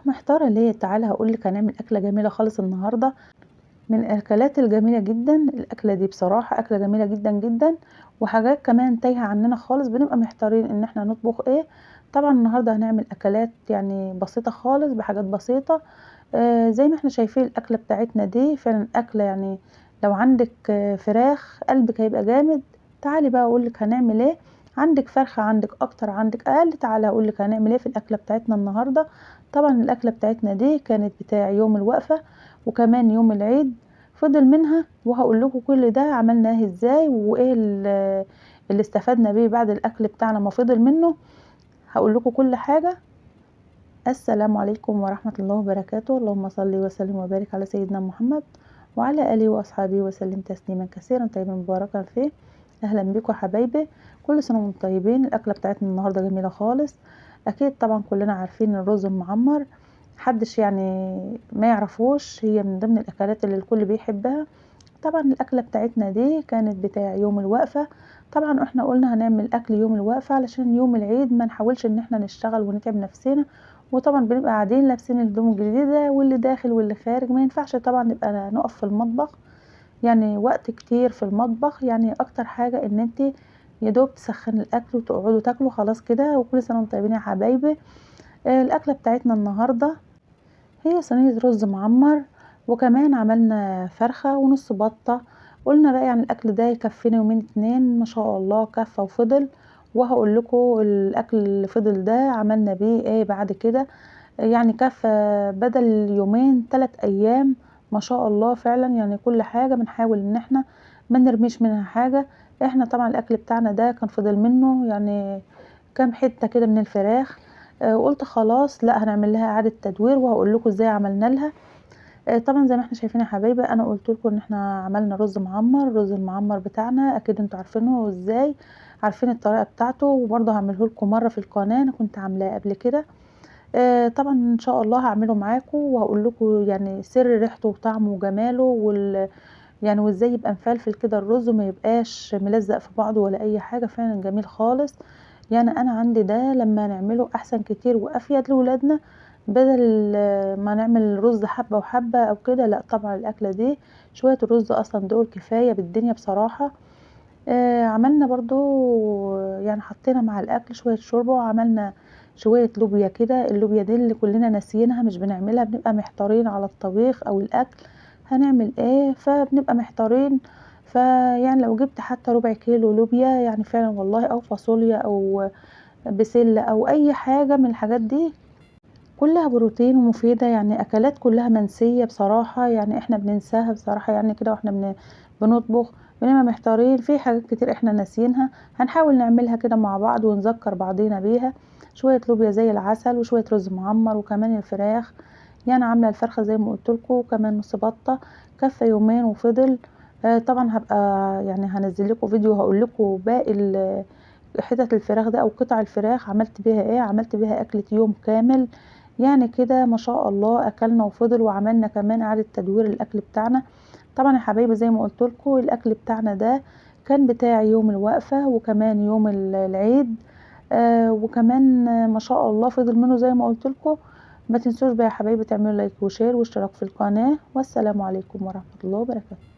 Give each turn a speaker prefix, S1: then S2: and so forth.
S1: محتارة ليه؟ تعالى هاقول لِك هنعمل أكلة جميلة خالص النهارده، من الأكلات الجميلة جدًا، الأكلة دي بصراحة أكلة جميلة جدًا، جدًا، وحاجات كمان تايهة عننا خالص بنبقى محتارين إن إحنا نطبخ إيه. طبعًا النهارده هنعمل أكلات يعني بسيطة خالص بحاجات بسيطة، زي ما إحنا شايفين الأكلة بتاعتنا دي فعلًا أكلة يعني لو عندِك فراخ قلبِك هيبقى جامد. تعالي بقى أقول لِك هنعمل إيه، عندِك فرخة عندِك أكتر عندِك أقل، تعالي أقول لِك هنعمل إيه في الأكلة بتاعتنا النهارده. طبعًا الأكلة بتاعتنا دي كانت بتاع يوم الوقفة وكمان يوم العيد فضل منها، وهاقول لكم كل ده عملناه إزاي وإيه اللي استفدنا بيه بعد الأكل بتاعنا ما فضل منه، هاقول لكم كل حاجة. السلام عليكم ورحمة الله وبركاته، اللهم صل وسلم وبارك على سيدنا محمد وعلى آله وأصحابه وسلم تسليما كثيرا طيبا مباركا فيه. أهلا بكم يا حبايبي، كل سنة وانتم طيبين. الأكلة بتاعتنا النهاردة جميلة خالص، أكيد طبعا كلنا عارفين الرز المعمر، محدش يعني ما يعرفوش، هي من ضمن الأكلات اللي الكل بيحبها. طبعا الأكلة بتاعتنا دي كانت بتاع يوم الوقفة، طبعا احنا قلنا هنعمل أكل يوم الوقفة علشان يوم العيد ما نحاولش ان احنا نشتغل ونتعب نفسنا، وطبعا بنبقى قاعدين لابسين الهدوم الجديدة واللي داخل واللي خارج، ما ينفعش طبعا نبقى نقف في المطبخ يعني وقت كتير في المطبخ. يعني اكتر حاجة ان انت يدوب تسخني الأكل وتقعدوا تاكلوا خلاص كده، وكل سنة وانتم طيبين يا حبايبي. الأكلة بتاعتنا النهاردة هي صينية رز معمر، وكمان عملنا فرخة ونص بطة. قلنا بقى يعني الأكل ده يكفينا يومين اتنين، ما شاء الله كفى وفضل. وهقول لكم الأكل اللي فضل ده عملنا بيه ايه بعد كده، يعني كفى بدل يومين 3 أيام ما شاء الله فعلا. يعني كل حاجة بنحاول ان احنا ما نرميش منها حاجة. احنا طبعا الأكل بتاعنا ده كان فضل منه يعني كام حتة كده من الفراخ، وقلت خلاص لا هنعمل لها إعادة تدوير وهقول لكم ازاي عملنا لها. طبعا زي ما احنا شايفين يا حبايبي انا قلت لكم ان احنا عملنا رز معمر، الرز المعمر بتاعنا اكيد انتوا عارفينه ازاي، عارفين الطريقه بتاعته، وبرضه هعمله لكم مره في القناه انا كنت عاملاه قبل كده. طبعا ان شاء الله هعمله معاكم وهقول لكم يعني سر ريحته وطعمه وجماله يعني وازاي يبقى مفلفل كده الرز وما يبقاش ملزق في بعضه ولا اي حاجه، فعلا جميل خالص. يعني انا عندي ده لما نعمله احسن كتير وافيد لولادنا، بدل ما نعمل رز حبه وحبه او كده، لا طبعا الاكله دي شويه الرز اصلا دول كفايه بالدنيا بصراحه. عملنا برضو يعني حطينا مع الاكل شويه شوربه، وعملنا شويه لوبيا كده، اللوبيا دي اللي كلنا ناسيينها مش بنعملها، بنبقى محتارين على الطبيخ او الاكل هنعمل ايه، فبنبقى محتارين. فيعني لو جبت حتى ربع كيلو لوبيا يعني فعلا والله، او فاصوليا او بسله او اي حاجه من الحاجات دي كلها بروتين ومفيدة، يعني أكلات كلها منسية بصراحة، يعني احنا بننساها بصراحة يعني كده واحنا بنطبخ، بنبقى محتارين في حاجات كتير احنا ناسيينها، هنحاول نعملها كده مع بعض ونذكر بعضينا بيها. شوية لوبيا زي العسل وشوية رز معمر وكمان الفراخ، يعني عاملة الفرخة زي ما قلتلكوا وكمان نص بطة كفى يومين وفضل. طبعا هبقى يعني هنزل لكم فيديو هقول لكم باقي حتت الفراخ ده او قطع الفراخ عملت بيها ايه، عملت بيها اكلة يوم كامل. يعني كده ما شاء الله اكلنا وفضل، وعملنا كمان اعادة تدوير الاكل بتاعنا. طبعا يا حبايبي زي ما قلت لكم الاكل بتاعنا ده كان بتاع يوم الوقفة وكمان يوم العيد، وكمان ما شاء الله فضل منه زي ما قلت لكم. ما تنسوش بقى يا حبايبي تعملوا لايك وشير واشتراك في القناة، والسلام عليكم ورحمة الله وبركاته.